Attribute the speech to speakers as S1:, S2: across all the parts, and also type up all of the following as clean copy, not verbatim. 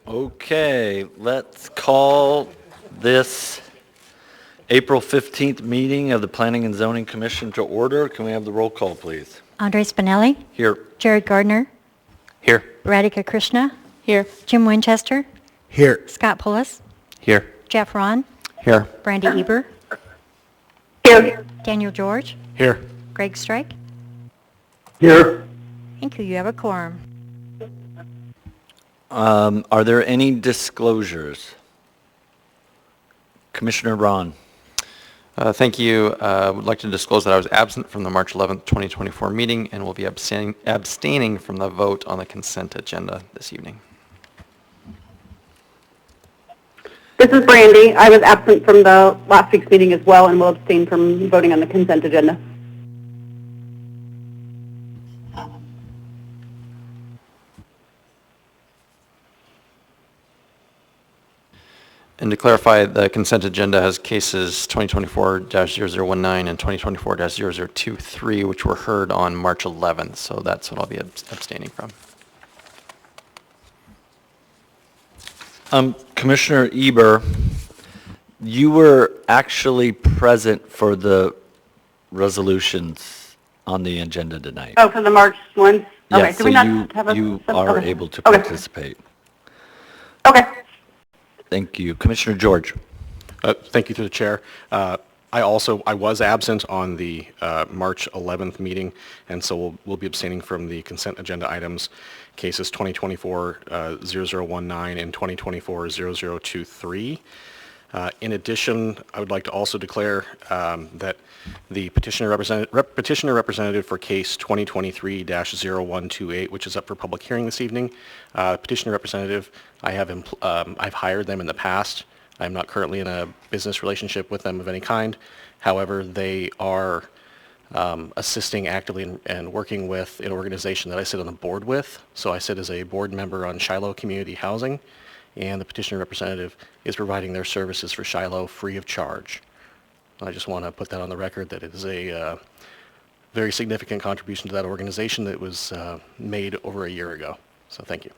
S1: Okay, let's call this April 15th meeting of the Planning and Zoning Commission to order. Can we have the roll call, please?
S2: Andre Spinelli.
S1: Here.
S2: Jared Gardner.
S1: Here.
S2: Radhika Krishna.
S3: Here.
S2: Jim Winchester.
S4: Here.
S2: Scott Pullis.
S1: Here.
S2: Jeff Ron.
S4: Here.
S2: Brandy Eber.
S3: Here.
S2: Daniel George.
S4: Here.
S2: Greg Strike.
S4: Here.
S2: Thank you. You have a quorum.
S1: Are there any disclosures? Commissioner Ron.
S5: Thank you. I would like to disclose that I was absent from the March 11th, 2024 meeting and will be abstaining from the vote on the consent agenda this evening.
S3: This is Brandy. I was absent from the last week's meeting as well and will abstain from voting on the consent agenda.
S5: And to clarify, the consent agenda has cases 2024-0019 and 2024-0023, which were heard on March 11th, so that's what I'll be abstaining from.
S1: Commissioner Eber, you were actually present for the resolutions on the agenda tonight.
S3: Oh, for the March ones? Okay.
S1: Yes,
S3: Do
S1: so
S3: we not have a...
S1: you are
S3: okay.
S1: able to
S3: Okay.
S1: participate.
S3: Okay.
S1: Thank you. Commissioner George.
S6: Thank you to the chair. I was absent on the March 11th meeting, and so we'll be abstaining from the consent agenda items, cases 2024-0019 and 2024-0023. In addition, I would like to also declare that the petitioner representative for case 2023-0128, which is up for public hearing this evening, petitioner representative, I've hired them in the past. I'm not currently in a business relationship with them of any kind. However, they are assisting actively and working with an organization that I sit on the board with. So I sit as a board member on Shiloh Community Housing, and the petitioner representative is providing their services for Shiloh free of charge. I just want to put that on the record that it is a very significant contribution to that organization that was made over a year ago. So thank you.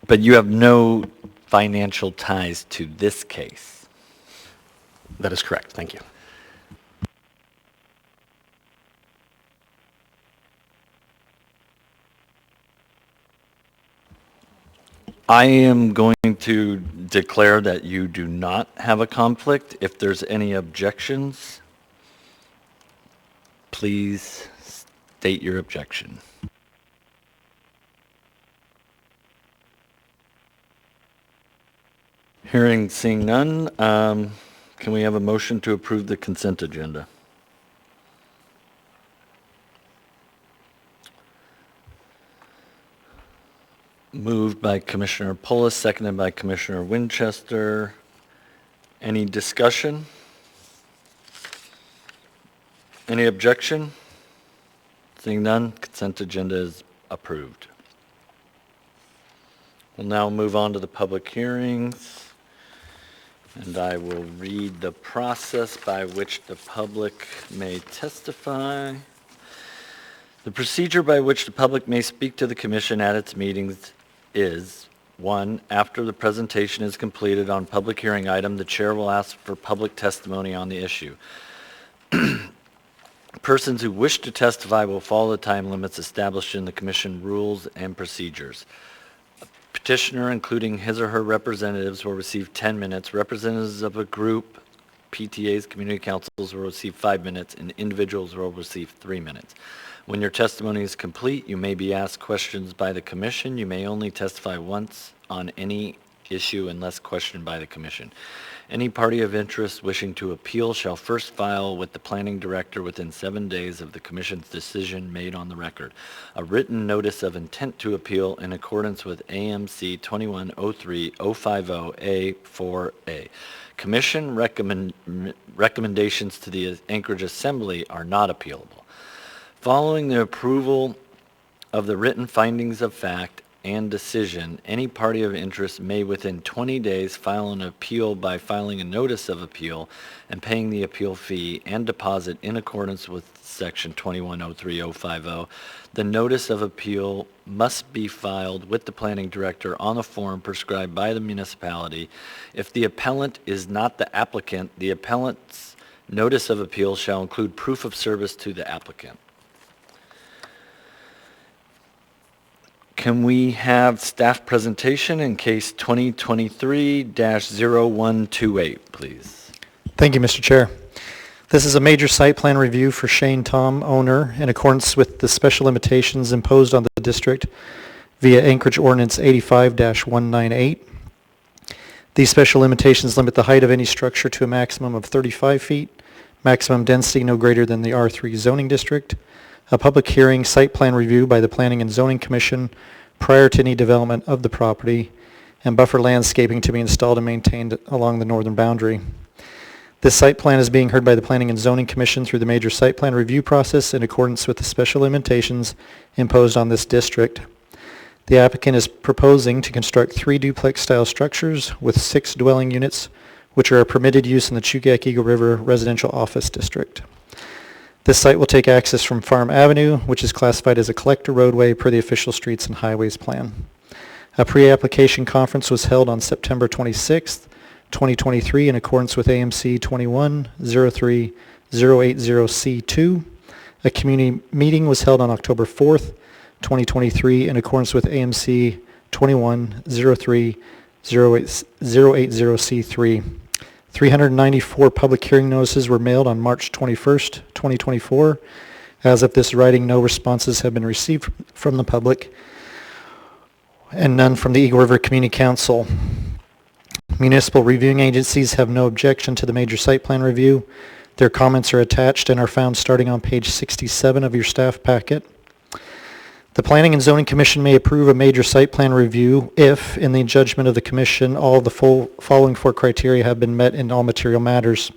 S1: But you have no financial ties to this case.
S6: That is correct. Thank you.
S1: I am going to declare that you do not have a conflict. If there's any objections, please state your objection. Seeing none, can we have a motion to approve the consent agenda? Moved by Commissioner Pullis, seconded by Commissioner Winchester. Any discussion? Any objection? Seeing none, consent agenda is approved. We'll now move on to the public hearings. And I will read the process by which the public may testify. The procedure by which the public may speak to the commission at its meetings is, 1, after the presentation is completed on public hearing item, the chair will ask for public testimony on the issue. Persons who wish to testify will follow the time limits established in the commission rules and procedures. Petitioner, including his or her representatives, will receive 10 minutes. Representatives of a group, PTAs, community councils, will receive 5 minutes, and individuals will receive 3 minutes. When your testimony is complete, you may be asked questions by the commission. You may only testify once on any issue unless questioned by the commission. Any party of interest wishing to appeal shall first file with the planning director within 7 days of the commission's decision made on the record a written notice of intent to appeal in accordance with AMC 2103-050A4A. Commission recommendations to the Anchorage Assembly are not appealable. Following the approval of the written findings of fact and decision, any party of interest may within 20 days file an appeal by filing a notice of appeal and paying the appeal fee and deposit in accordance with Section 2103050. The notice of appeal must be filed with the planning director on a form prescribed by the municipality. If the appellant is not the applicant, the appellant's notice of appeal shall include proof of service to the applicant. Can we have staff presentation in case 2023-0128, please?
S7: Thank you, Mr. Chair. This is a major site plan review for Shane Tom, owner, in accordance with the special limitations imposed on the district via Anchorage Ordinance 85-198. These special limitations limit the height of any structure to a maximum of 35 feet, maximum density no greater than the R3 zoning district, a public hearing site plan review by the Planning and Zoning Commission prior to any development of the property, and buffer landscaping to be installed and maintained along the northern boundary. This site plan is being heard by the Planning and Zoning Commission through the major site plan review process in accordance with the special limitations imposed on this district. The applicant is proposing to construct 3 duplex-style structures with 6 dwelling units, which are a permitted use in the Chugach-Eagle River Residential Office District. This site will take access from Farm Avenue, which is classified as a collector roadway per the official Streets and Highways Plan. A pre-application conference was held on September 26th, 2023 in accordance with AMC 2103080C2. A community meeting was held on October 4th, 2023 in accordance with AMC 2103080C3. 394 public hearing notices were mailed on March 21st, 2024. As of this writing, no responses have been received from the public and none from the Eagle River Community Council. Municipal reviewing agencies have no objection to the major site plan review. Their comments are attached and are found starting on page 67 of your staff packet. The Planning and Zoning Commission may approve a major site plan review if, in the judgment of the Commission, all of the following 4 criteria have been met in all material matters.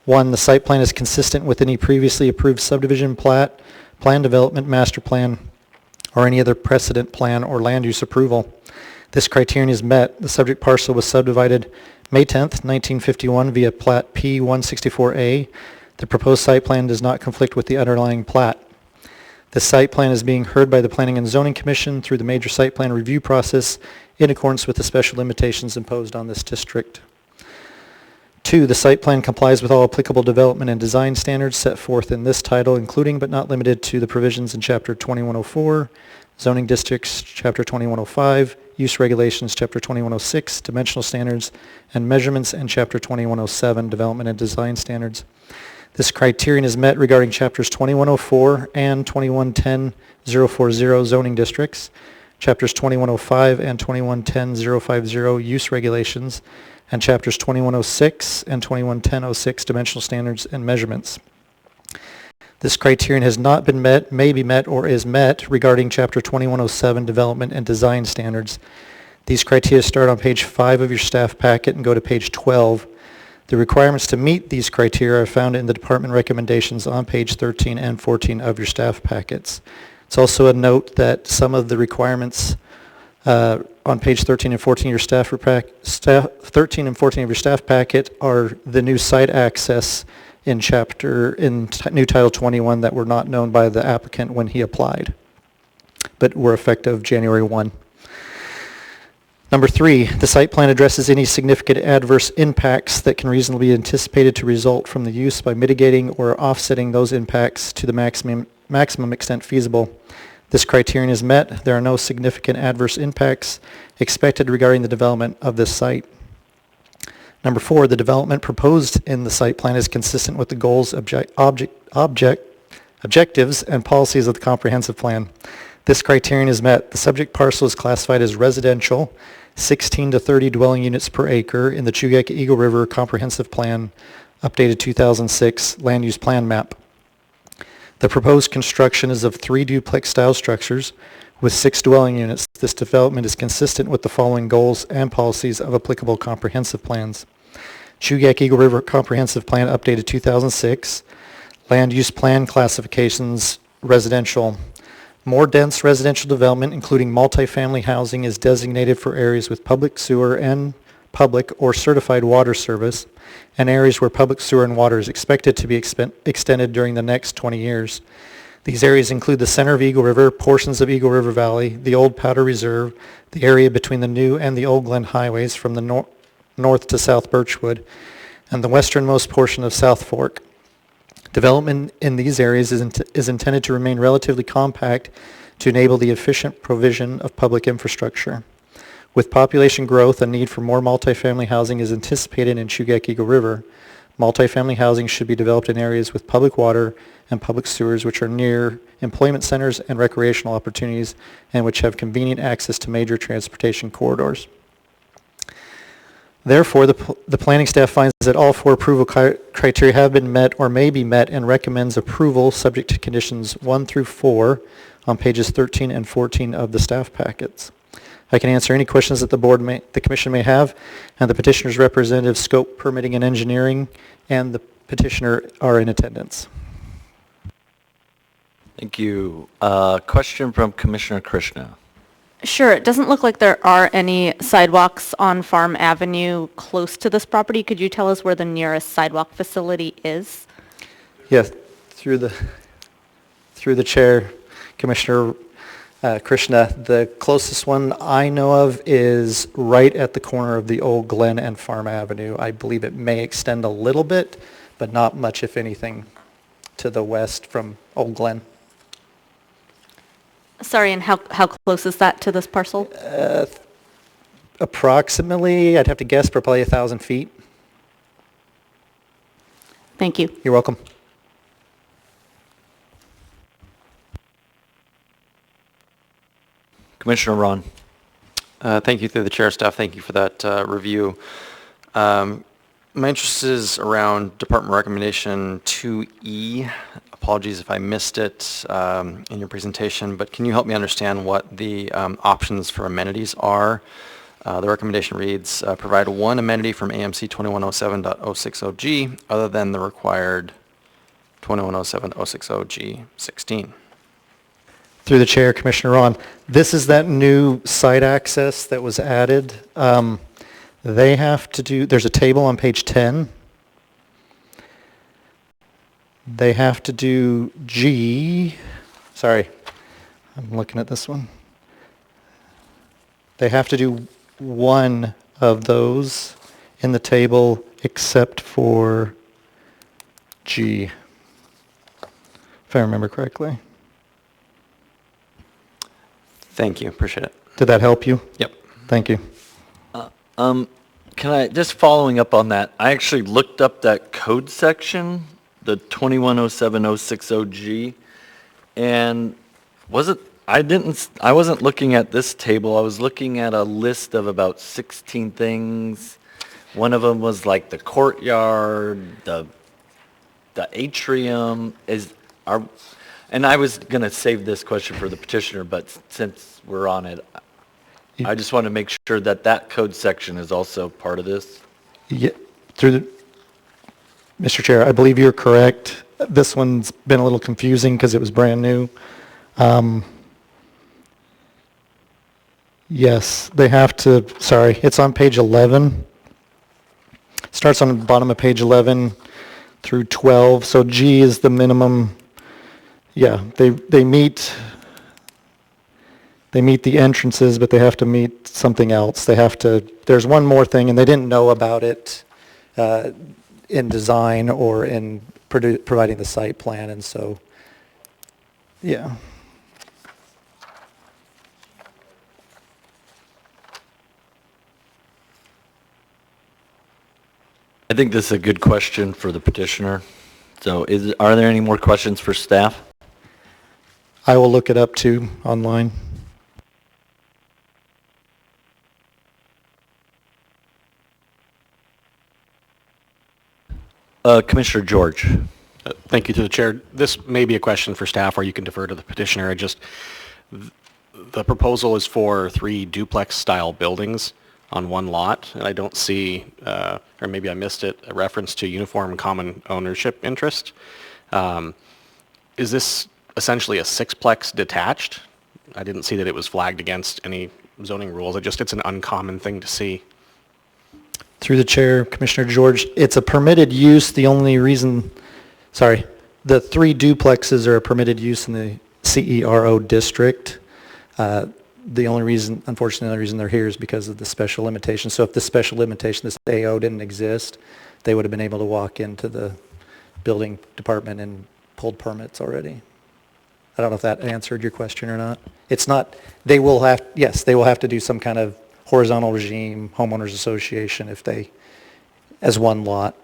S7: 1, the site plan is consistent with any previously approved subdivision plat, plan development master plan, or any other precedent plan or land use approval. This criterion is met. The subject parcel was subdivided May 10th, 1951 via plat P164A. The proposed site plan does not conflict with the underlying plat. The site plan is being heard by the Planning and Zoning Commission through the major site plan review process in accordance with the special limitations imposed on this district. 2, the site plan complies with all applicable development and design standards set forth in this title, including but not limited to the provisions in Chapter 2104, Zoning Districts, Chapter 2105, Use Regulations, Chapter 2106, Dimensional Standards and Measurements, and Chapter 2107, Development and Design Standards. This criterion is met regarding Chapters 2104 and 2110-040 zoning districts, Chapters 2105 and 2110-050 use regulations, and Chapters 2106 and 2110-06 dimensional standards and measurements. This criterion has not been met, may be met, or is met regarding Chapter 2107 development and design standards. These criteria start on page 5 of your staff packet and go to page 12. The requirements to meet these criteria are found in the department recommendations on page 13 and 14 of your staff packets. It's also a note that some of the requirements on page 13 and 14 of your staff 13 and 14 of your staff packet are the new site access in new Title 21 that were not known by the applicant when he applied, but were effective January 1. Number 3, the site plan addresses any significant adverse impacts that can reasonably be anticipated to result from the use by mitigating or offsetting those impacts to the maximum extent feasible. This criterion is met. There are no significant adverse impacts expected regarding the development of this site. Number 4, the development proposed in the site plan is consistent with the goals, objectives, and policies of the comprehensive plan. This criterion is met. The subject parcel is classified as residential, 16 to 30 dwelling units per acre in the Chugach-Eagle River Comprehensive Plan, updated 2006 Land Use Plan Map. The proposed construction is of 3 duplex-style structures with 6 dwelling units. This development is consistent with the following goals and policies of applicable comprehensive plans. Chugach-Eagle River Comprehensive Plan, updated 2006. Land Use Plan classifications, residential. More dense residential development, including multifamily housing, is designated for areas with public sewer and public or certified water service, and areas where public sewer and water is expected to be extended during the next 20 years. These areas include the center of Eagle River, portions of Eagle River Valley, the Old Powder Reserve, the area between the new and the Old Glen highways from the north to South Birchwood, and the westernmost portion of South Fork. Development in these areas is intended to remain relatively compact to enable the efficient provision of public infrastructure. With population growth, a need for more multifamily housing is anticipated in Chugach-Eagle River. Multifamily housing should be developed in areas with public water and public sewers which are near employment centers and recreational opportunities and which have convenient access to major transportation corridors. Therefore, the planning staff finds that all four approval criteria have been met or may be met and recommends approval subject to conditions 1 through 4 on pages 13 and 14 of the staff packets. I can answer any questions that the commission may have, and the petitioner's representative, Scope Permitting and Engineering, and the petitioner are in attendance.
S1: Thank you. Question from Commissioner Krishna.
S8: Sure. It doesn't look like there are any sidewalks on Farm Avenue close to this property. Could you tell us where the nearest sidewalk facility is?
S7: Yes, through the chair, Commissioner Krishna, the closest one I know of is right at the corner of the Old Glen and Farm Avenue. I believe it may extend a little bit, but not much, if anything, to the west from Old Glen.
S8: Sorry, and how close is that to this parcel?
S7: Approximately, I'd have to guess, for probably 1,000 feet.
S8: Thank you.
S7: You're welcome.
S1: Commissioner Ron.
S5: Thank you through the chair, staff. Thank you for that review. My interest is around Department Recommendation 2E. Apologies if I missed it in your presentation, but can you help me understand what the options for amenities are? The recommendation reads, provide one amenity from AMC 2107.060G other than the required 2107.060G16.
S7: Through the chair, Commissioner Ron, this is that new site access that was added. They have to do, there's a table on page 10. They have to do sorry, I'm looking at this one. They have to do one of those in the table except for G, if I remember correctly.
S5: Thank you. Appreciate it.
S7: Did that help you?
S5: Yep.
S7: Thank you.
S1: Can I, just following up on that, I actually looked up that code section, the 2107060G, and I wasn't looking at this table. I was looking at a list of about 16 things. One of them was like the courtyard, the atrium and I was going to save this question for the petitioner, but since we're on it, I just want to make sure that that code section is also part of this.
S7: Yeah, Mr. Chair, I believe you're correct. This one's been a little confusing because it was brand new. Yes, they have to, sorry, it's on page 11. Starts on the bottom of page 11 through 12. So G is the minimum. Yeah, they meet the entrances, but they have to meet something else. There's one more thing, and they didn't know about it in design or in providing the site plan, and so, yeah.
S1: I think this is a good question for the petitioner. So are there any more questions for staff?
S7: I will look it up too online.
S1: Commissioner George.
S6: Thank you to the chair. This may be a question for staff, or you can defer to the petitioner. The proposal is for 3 duplex-style buildings on one lot, and I don't see, or maybe I missed it, a reference to uniform common ownership interest. Is this essentially a sixplex detached. I didn't see that it was flagged against any zoning rules. It's an uncommon thing to see.
S7: Through the chair, Commissioner George, it's a permitted use. The only reason, sorry, the 3 duplexes are a permitted use in the CERO district. The only reason, unfortunately, the only reason they're here is because of the special limitation. So if the special limitation, this AO didn't exist, they would have been able to walk into the building department and pulled permits already. I don't know if that answered your question or not. It's not, they will have, yes, they will have to do some kind of horizontal regime, homeowners association if they, as one lot.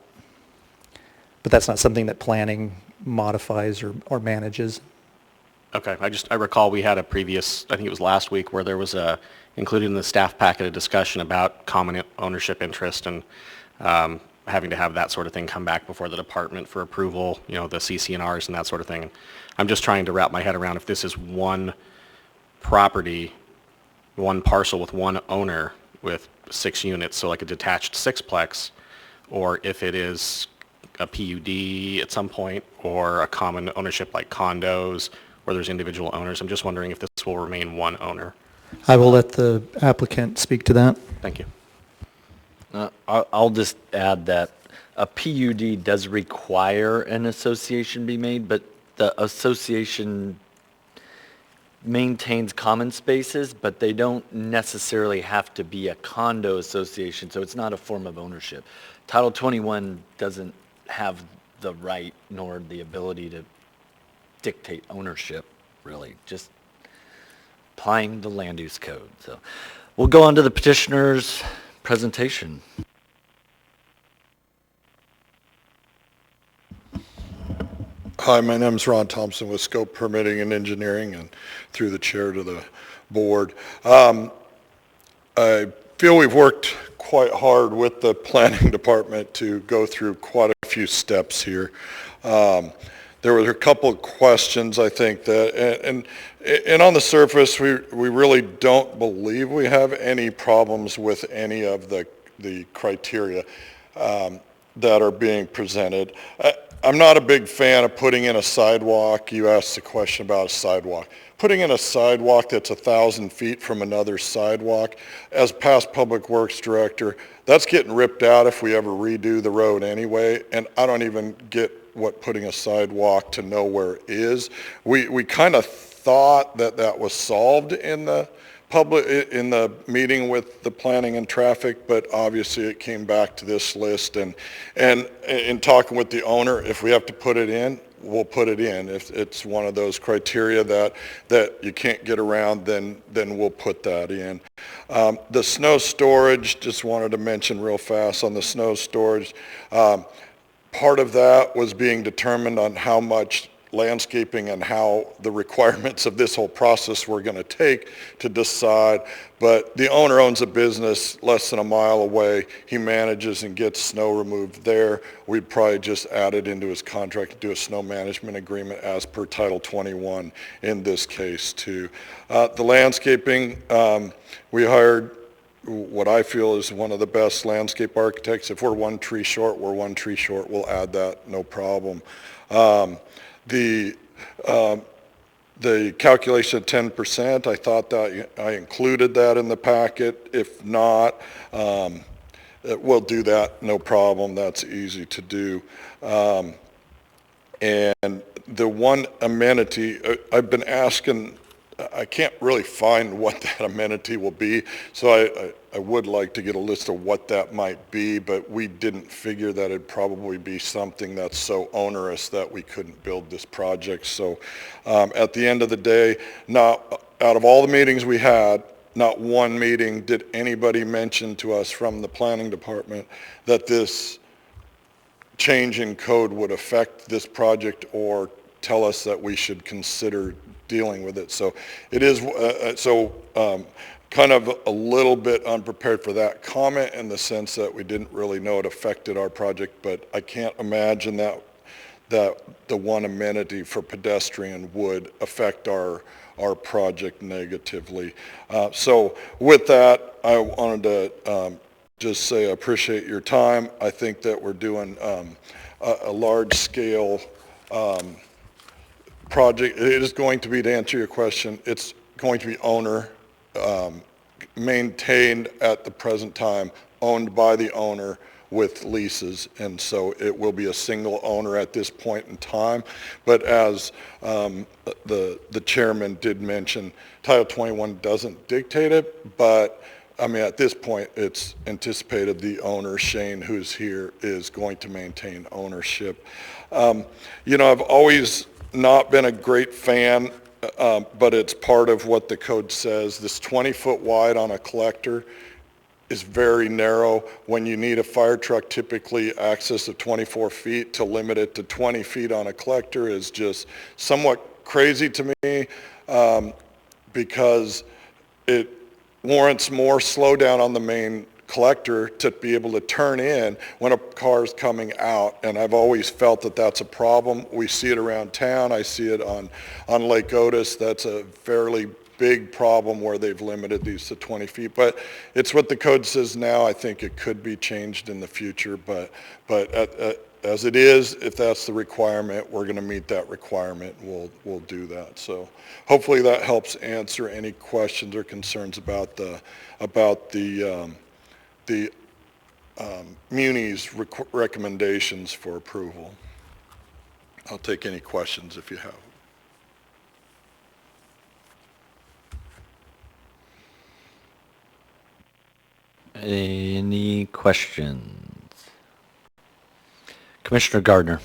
S7: But that's not something that planning modifies or manages.
S6: Okay, I recall we had a previous, I think it was last week, where there was included in the staff packet a discussion about common ownership interest and having to have that sort of thing come back before the department for approval, the CC&Rs and that sort of thing. I'm just trying to wrap my head around if this is one property, one parcel with one owner with 6 units, so like a detached sixplex, or if it is a PUD at some point, or a common ownership like condos, where there's individual owners. I'm just wondering if this will remain one owner.
S7: I will let the applicant speak to that.
S6: Thank you.
S1: I'll just add that a PUD does require an association be made, but the association maintains common spaces, but they don't necessarily have to be a condo association, so it's not a form of ownership. Title 21 doesn't have the right nor the ability to dictate ownership, really, just applying the land use code. So we'll go on to the petitioner's presentation.
S9: Hi, my name is Ron Thompson with Scope Permitting and Engineering, and through the chair to the board. I feel we've worked quite hard with the planning department to go through quite a few steps here. There were a couple of questions, I think, that, and on the surface, we really don't believe we have any problems with any of the criteria that are being presented. I'm not a big fan of putting in a sidewalk. You asked the question about a sidewalk. Putting in a sidewalk that's 1,000 feet from another sidewalk, as past public works director, that's getting ripped out if we ever redo the road anyway, and I don't even get what putting a sidewalk to nowhere is. We kind of thought that was solved in the meeting with the planning and traffic, but obviously it came back to this list, and in talking with the owner, if we have to put it in, we'll put it in. If it's one of those criteria that you can't get around, then we'll put that in. The snow storage, just wanted to mention real fast on the snow storage. Part of that was being determined on how much landscaping and how the requirements of this whole process were going to take to decide. But the owner owns a business less than a mile away. He manages and gets snow removed there. We'd probably just add it into his contract to do a snow management agreement as per Title 21 in this case too. The landscaping, we hired what I feel is one of the best landscape architects. If we're one tree short, we're one tree short. We'll add that, no problem. The calculation of 10%, I thought that I included that in the packet. If not, we'll do that, no problem. That's easy to do. And the one amenity, I've been asking, I can't really find what that amenity will be, so I would like to get a list of what that might be, but we didn't figure that it'd probably be something that's so onerous that we couldn't build this project. So at the end of the day, out of all the meetings we had, not one meeting did anybody mention to us from the planning department that this change in code would affect this project or tell us that we should consider dealing with it. So it is, kind of a little bit unprepared for that comment in the sense that we didn't really know it affected our project, but I can't imagine that the one amenity for pedestrian would affect our project negatively. So with that, I wanted to just say I appreciate your time. I think that we're doing a large scale project, it is going to be, to answer your question, it's going to be owner, maintained at the present time, owned by the owner with leases, and so it will be a single owner at this point in time. But as the chairman did mention, Title 21 doesn't dictate it, but I mean, at this point, it's anticipated the owner, Shane, who's here, is going to maintain ownership. You know, I've always not been a great fan, but it's part of what the code says. This 20-foot wide on a collector is very narrow. When you need a fire truck, typically access of 24 feet, to limit it to 20 feet on a collector is just somewhat crazy to me, because it warrants more slowdown on the main collector to be able to turn in when a car's coming out, and I've always felt that that's a problem. We see it around town. I see it on Lake Otis. That's a fairly big problem where they've limited these to 20 feet, but it's what the code says now. I think it could be changed in the future, but as it is, if that's the requirement, we're going to meet that requirement. We'll do that. So hopefully that helps answer any questions or concerns about the Muni's recommendations for approval. I'll take any questions if you have.
S1: Any questions? Commissioner Gardner.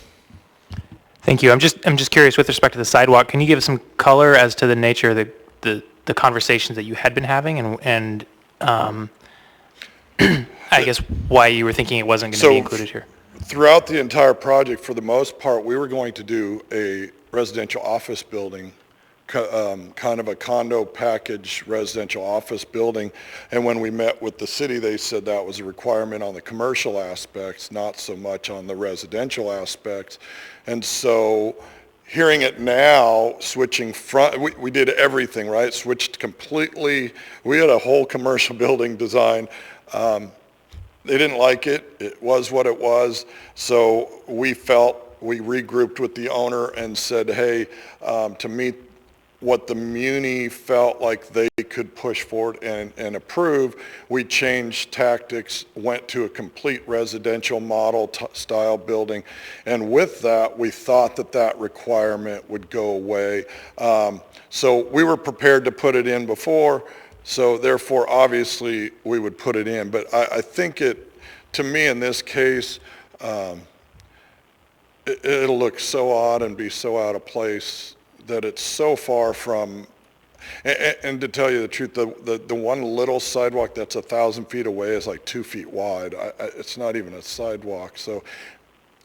S10: Thank you. I'm just curious with respect to the sidewalk. Can you give us some color as to the nature of the conversations that you had been having and I guess why you were thinking it wasn't going to be included here?
S9: Throughout the entire project, for the most part, we were going to do a residential office building, kind of a condo package residential office building. And when we met with the city, they said that was a requirement on the commercial aspects, not so much on the residential aspects. And so hearing it now, switching front, we did everything, right? Switched completely. We had a whole commercial building design. They didn't like it. It was what it was. So we regrouped with the owner and said, hey, to meet what the Muni felt like they could push forward and approve, we changed tactics, went to a complete residential model style building. And with that, we thought that requirement would go away. So we were prepared to put it in before. So therefore, obviously, we would put it in. But I think to me, in this case, it'll look so odd and be so out of place that it's so far from, and to tell you the truth, the one little sidewalk that's 1,000 feet away is like 2 feet wide. It's not even a sidewalk. So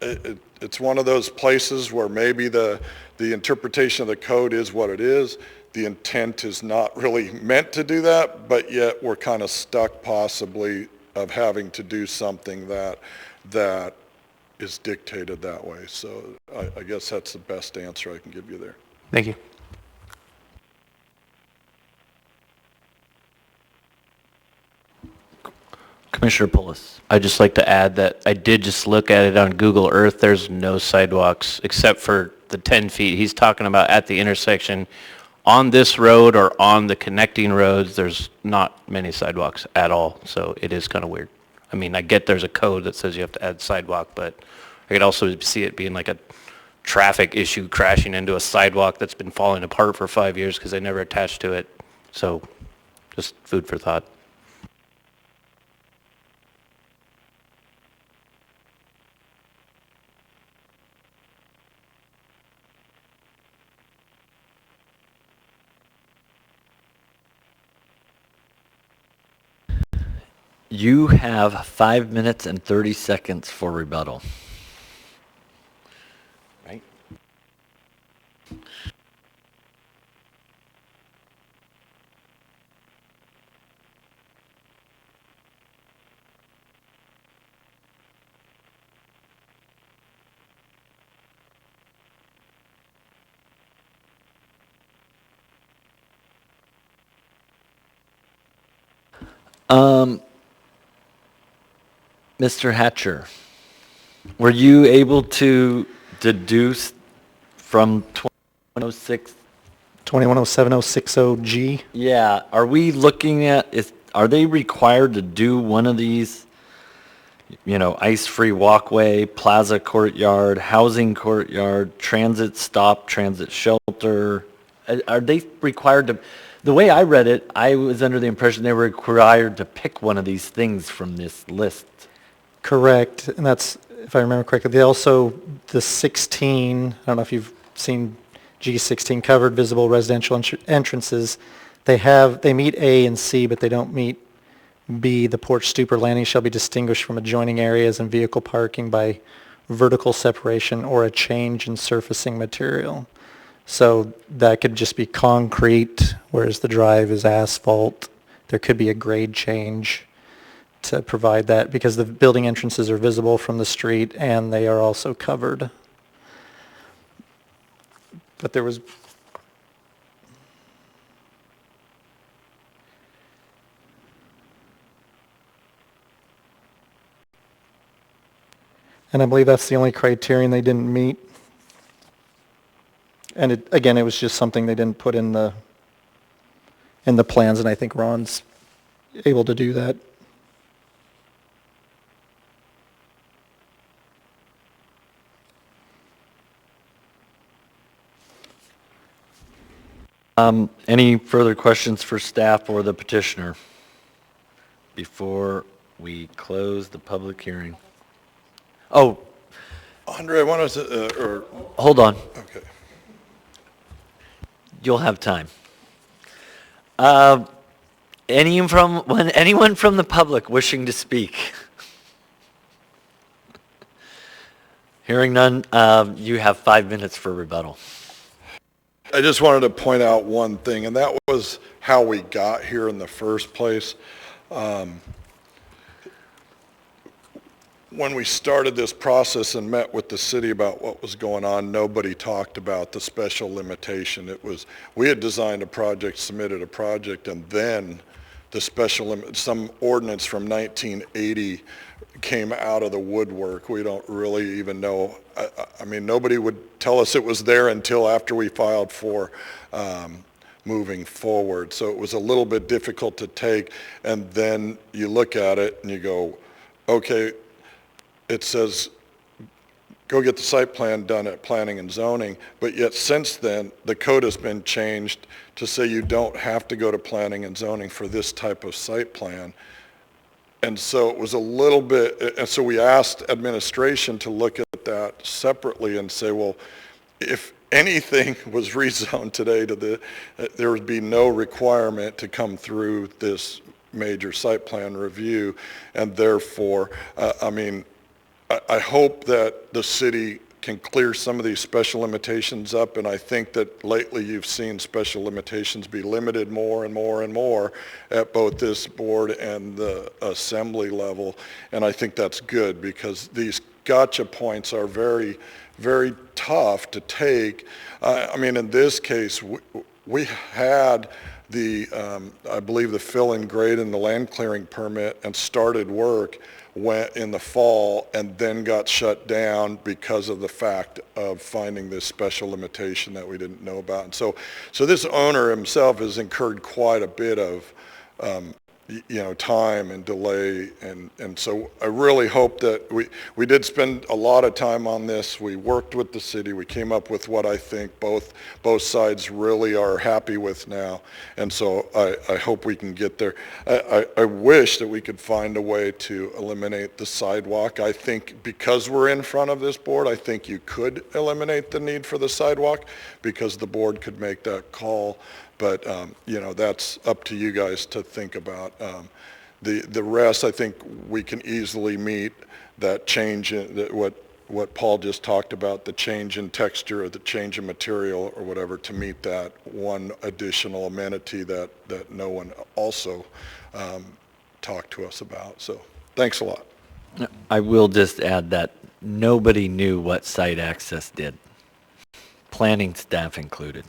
S9: it's one of those places where maybe the interpretation of the code is what it is. The intent is not really meant to do that, but yet we're kind of stuck possibly of having to do something that is dictated that way. So I guess that's the best answer I can give you there.
S10: Thank you.
S1: Commissioner Pullis.
S11: I'd just like to add that I did just look at it on Google Earth. There's no sidewalks except for the 10 feet. He's talking about at the intersection. On this road or on the connecting roads, there's not many sidewalks at all, so it is kind of weird. I mean, I get there's a code that says you have to add sidewalk, but I could also see it being like a traffic issue, crashing into a sidewalk that's been falling apart for 5 years because they never attached to it. So just food for thought.
S1: You have 5 minutes and 30 seconds for rebuttal. Right? Mr. Hatcher, were you able to deduce from 106,
S7: 2107-060G.
S1: yeah, are we looking at, are they required to do one of these, ice-free walkway, plaza courtyard, housing courtyard, transit stop, transit shelter? Are they required to, the way I read it, I was under the impression they were required to pick one of these things from this list.
S7: Correct, and that's, if I remember correctly, they also, the 16, I don't know if you've seen G16, covered visible residential entrances, they meet A and C, but they don't meet B. The porch, stoop, or landing shall be distinguished from adjoining areas and vehicle parking by vertical separation or a change in surfacing material. So that could just be concrete, whereas the drive is asphalt. There could be a grade change to provide that because the building entrances are visible from the street and they are also covered. But there was... And I believe that's the only criterion they didn't meet. And it was just something they didn't put in the plans, and I think Ron's able to do that.
S1: Any further questions for staff or the petitioner before we close the public hearing? Oh,
S9: Andre, I want to,
S1: hold on.
S9: okay.
S1: You'll have time. Anyone from the public wishing to speak? Hearing none, you have 5 minutes for rebuttal.
S9: I just wanted to point out one thing, and that was how we got here in the first place. When we started this process and met with the city about what was going on, nobody talked about the special limitation. We had designed a project, submitted a project, and then the some ordinance from 1980 came out of the woodwork. We don't really even know. I mean, nobody would tell us it was there until after we filed for moving forward. So it was a little bit difficult to take, and then you look at it and you go, okay, it says go get the site plan done at planning and zoning, but yet since then the code has been changed to say you don't have to go to planning and zoning for this type of site plan. And so it was a little bit, and so we asked administration to look at that separately and say, well, if anything was rezoned today there would be no requirement to come through this major site plan review, and therefore, I hope that the city can clear some of these special limitations up, and I think that lately you've seen special limitations be limited more and more and more at both this board and the assembly level, and I think that's good because these gotcha points are very, very tough to take. In this case, we had I believe the fill and grade and the land clearing permit and started work went in the fall and then got shut down because of the fact of finding this special limitation that we didn't know about. And so this owner himself has incurred quite a bit of time and delay, and so I really hope that we did spend a lot of time on this. We worked with the city. We came up with what I think both sides really are happy with now, and so I hope we can get there. I wish that we could find a way to eliminate the sidewalk. I think because we're in front of this board, I think you could eliminate the need for the sidewalk because the board could make that call. But, that's up to you guys to think about. The rest, I think we can easily meet that change in what Paul just talked about, the change in texture or the change in material or whatever, to meet that one additional amenity that no one also talked to us about. So thanks a lot.
S1: I will just add that nobody knew what site access did, planning staff included.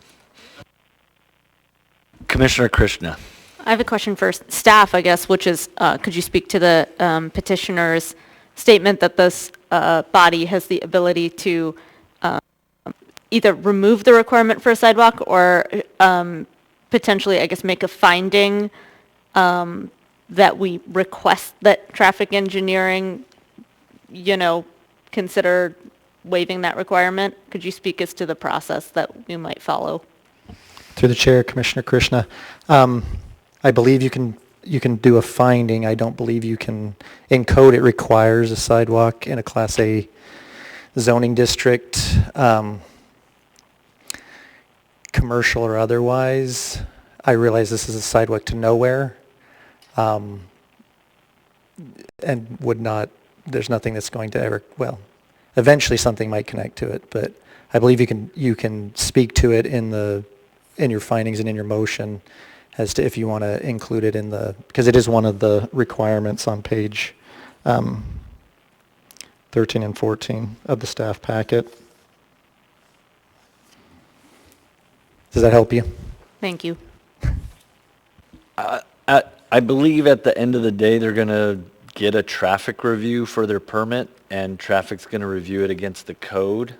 S1: Commissioner Krishna.
S8: I have a question for staff, I guess, which is, could you speak to the petitioner's statement that this body has the ability to either remove the requirement for a sidewalk or potentially, I guess, make a finding that we request that traffic engineering, consider waiving that requirement. Could you speak as to the process that we might follow?
S7: Through the chair, Commissioner Krishna, I believe you can do a finding. I don't believe you can, in code it requires a sidewalk in a Class A zoning district, commercial or otherwise. I realize this is a sidewalk to nowhere, and there's nothing that's going to ever, well, eventually something might connect to it, but I believe you can speak to it in your findings and in your motion as to if you want to include it because it is one of the requirements on page 13 and 14 of the staff packet. Does that help you?
S8: Thank you.
S1: I believe at the end of the day, they're going to get a traffic review for their permit, and traffic's going to review it against the code.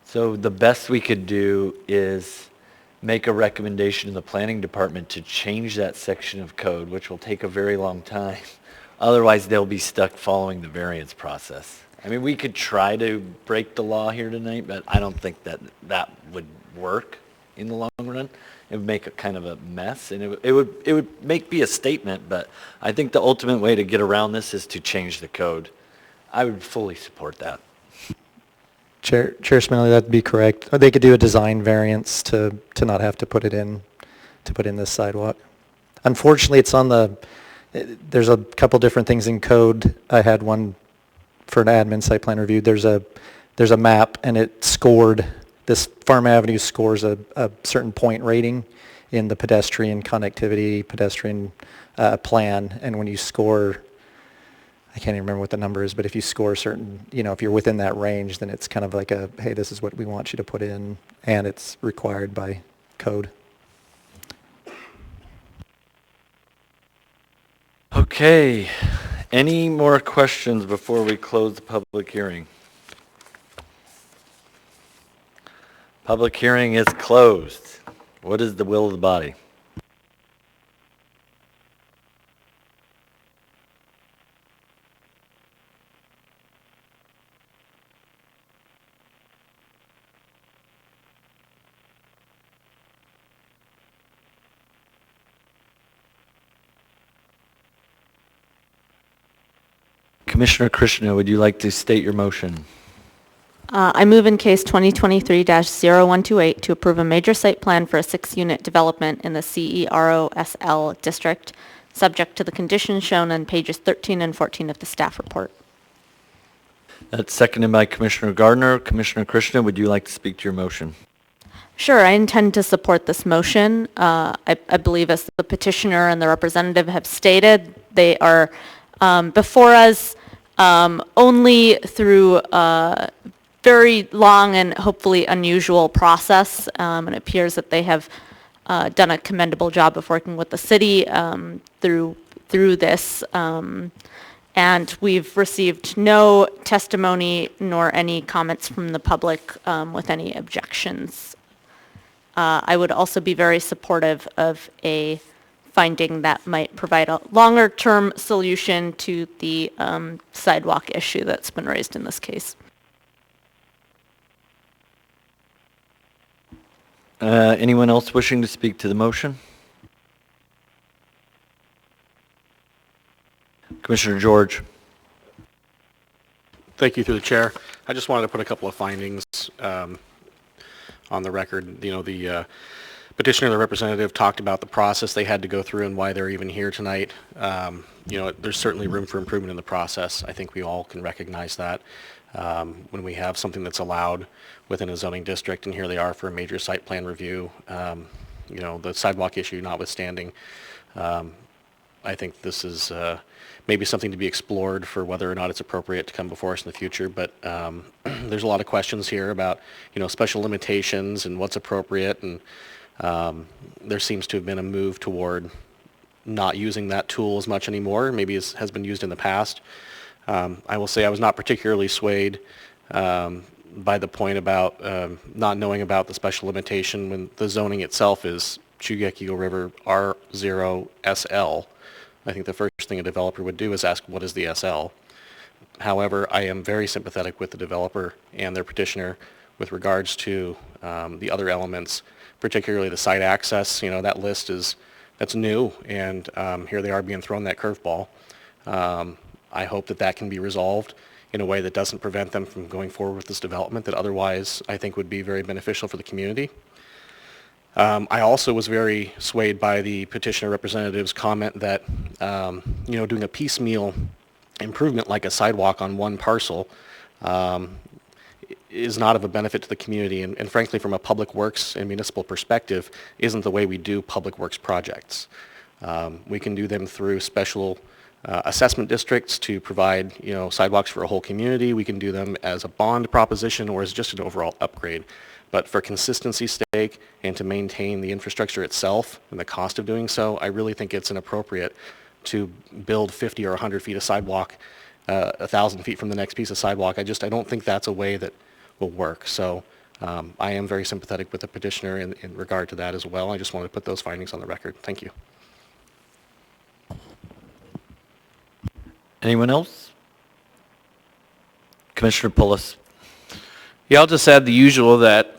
S1: So the best we could do is make a recommendation to the planning department to change that section of code, which will take a very long time. Otherwise, they'll be stuck following the variance process. I mean, we could try to break the law here tonight, but I don't think that would work in the long run. It would make a kind of a mess, and it would be a statement, but I think the ultimate way to get around this is to change the code. I would fully support that.
S7: Chair Spinelli, that'd be correct. Or they could do a design variance to not have to put in this sidewalk. Unfortunately, there's a couple different things in code. I had one for an admin site plan review. There's a map, and it scored, this Farm Avenue scores a certain point rating in the pedestrian connectivity, pedestrian plan, and when you score, I can't even remember what the number is, but if you score certain, if you're within that range, then it's kind of like hey, this is what we want you to put in, and it's required by code.
S1: Okay, any more questions before we close the public hearing? Public hearing is closed. What is the will of the body? Commissioner Krishna, would you like to state your motion?
S8: I move in case 2023-0128 to approve a major site plan for a 6-unit development in the CEROSL district, subject to the conditions shown on pages 13 and 14 of the staff report.
S1: That's seconded by Commissioner Gardner. Commissioner Krishna, would you like to speak to your motion?
S8: Sure, I intend to support this motion. I believe, as the petitioner and the representative have stated, they are before us only through very long and hopefully unusual process, and it appears that they have done a commendable job of working with the city through this, and we've received no testimony nor any comments from the public with any objections. I would also be very supportive of a finding that might provide a longer-term solution to the sidewalk issue that's been raised in this case.
S1: Anyone else wishing to speak to the motion? Commissioner George.
S6: Thank you, through the chair. I just wanted to put a couple of findings on the record. The petitioner and the representative talked about the process they had to go through and why they're even here tonight. There's certainly room for improvement in the process. I think we all can recognize that. When we have something that's allowed within a zoning district, and here they are for a major site plan review, the sidewalk issue notwithstanding, I think this is maybe something to be explored for whether or not it's appropriate to come before us in the future. But there's a lot of questions here about, special limitations and what's appropriate, and there seems to have been a move toward not using that tool as much anymore, maybe as has been used in the past. I will say I was not particularly swayed by the point about not knowing about the special limitation when the zoning itself is Chugach-Eagle River R0SL. I think the first thing a developer would do is ask, what is the SL? However, I am very sympathetic with the developer and their petitioner with regards to the other elements, particularly the site access. You know, that list that's new, and here they are being thrown that curveball. I hope that can be resolved in a way that doesn't prevent them from going forward with this development that otherwise I think would be very beneficial for the community. I also was very swayed by the petitioner representative's comment that, doing a piecemeal improvement like a sidewalk on one parcel is not of a benefit to the community, and frankly, from a public works and municipal perspective, isn't the way we do public works projects. We can do them through special assessment districts to provide, sidewalks for a whole community. We can do them as a bond proposition or as just an overall upgrade. But for consistency's sake and to maintain the infrastructure itself and the cost of doing so, I really think it's inappropriate to build 50 or 100 feet of sidewalk 1,000 feet from the next piece of sidewalk. I don't think that's a way that will work. So I am very sympathetic with the petitioner in regard to that as well. I just wanted to put those findings on the record. Thank you.
S1: Anyone else? Commissioner Pullis.
S11: Yeah, I'll just add the usual that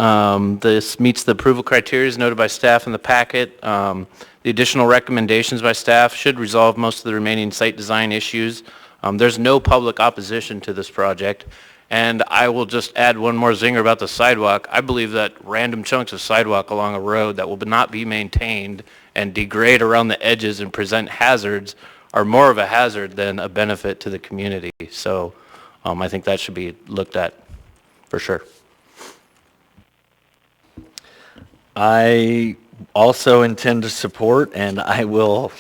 S11: this meets the approval criteria as noted by staff in the packet. The additional recommendations by staff should resolve most of the remaining site design issues. There's no public opposition to this project. And I will just add one more zinger about the sidewalk. I believe that random chunks of sidewalk along a road that will not be maintained and degrade around the edges and present hazards are more of a hazard than a benefit to the community. So I think that should be looked at for sure.
S1: I also intend to support, and I will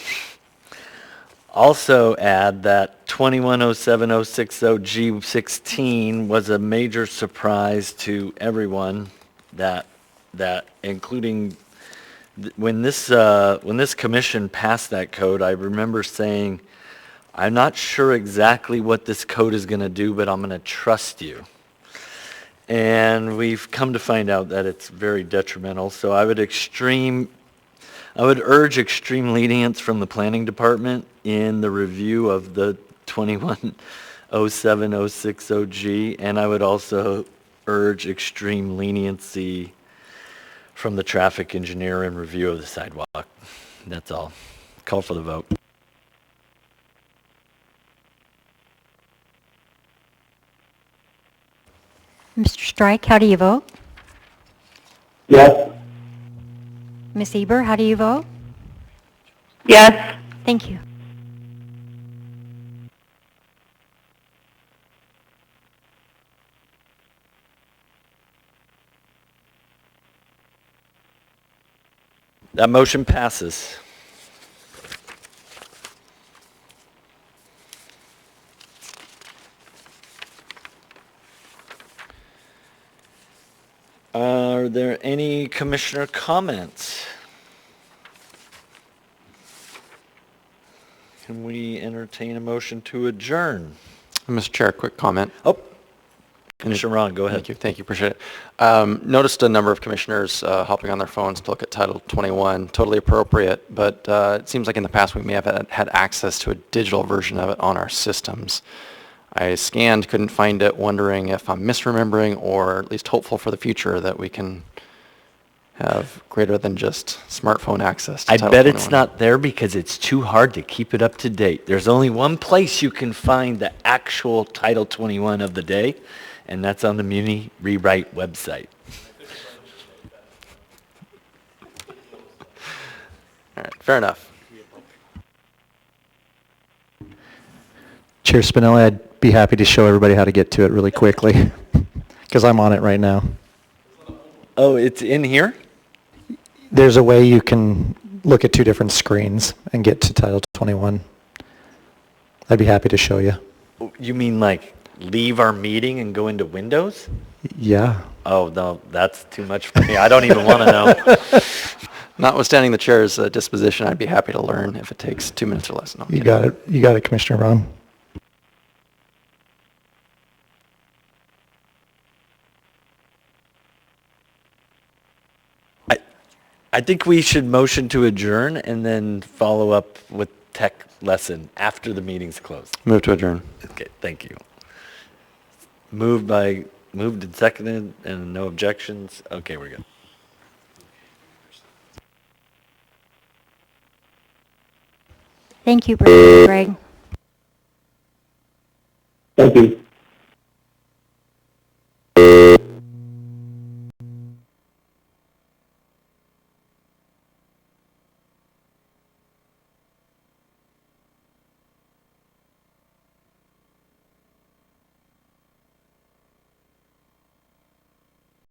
S1: also add that 2107-060G16 was a major surprise to everyone, that including when this commission passed that code. I remember saying, I'm not sure exactly what this code is going to do, but I'm going to trust you. And we've come to find out that it's very detrimental. So I would urge extreme lenience from the planning department in the review of the 2107-060G, and I would also urge extreme leniency from the traffic engineer in review of the sidewalk. That's all. Call for the vote.
S2: Mr. Strike, how do you vote?
S4: Yes.
S2: Ms. Eber, how do you vote?
S3: Yes.
S2: Thank you.
S1: That motion passes. Are there any commissioner comments? Can we entertain a motion to adjourn?
S5: Mr. Chair, quick comment.
S1: Oh, Commissioner Ron, go ahead.
S5: Thank you, appreciate it. Noticed a number of commissioners hopping on their phones to look at Title 21, totally appropriate, but it seems like in the past we may have had access to a digital version of it on our systems. I scanned, couldn't find it, wondering if I'm misremembering or at least hopeful for the future that we can have greater than just smartphone access to
S1: I
S5: Title
S1: bet
S5: 21.
S1: it's not there because it's too hard to keep it up to date. There's only one place you can find the actual Title 21 of the day, and that's on the Muni Rewrite website.
S5: All right, fair enough.
S7: Chair Spinelli, I'd be happy to show everybody how to get to it really quickly, because I'm on it right now.
S1: Oh, it's in here?
S7: There's a way you can look at two different screens and get to Title 21. I'd be happy to show you.
S1: You mean like leave our meeting and go into Windows?
S7: Yeah.
S1: Oh, no, that's too much for me. I don't even want to know.
S5: Notwithstanding the chair's disposition, I'd be happy to learn if it takes 2 minutes or less. No, I'm
S7: You
S5: kidding.
S7: got it. You got it, Commissioner Ron.
S1: I think we should motion to adjourn and then follow up with tech lesson after the meeting's closed.
S5: Move to adjourn.
S1: Okay, thank you. Moved and seconded, and no objections? Okay, we're good.
S2: Thank you, Greg.
S4: Thank you.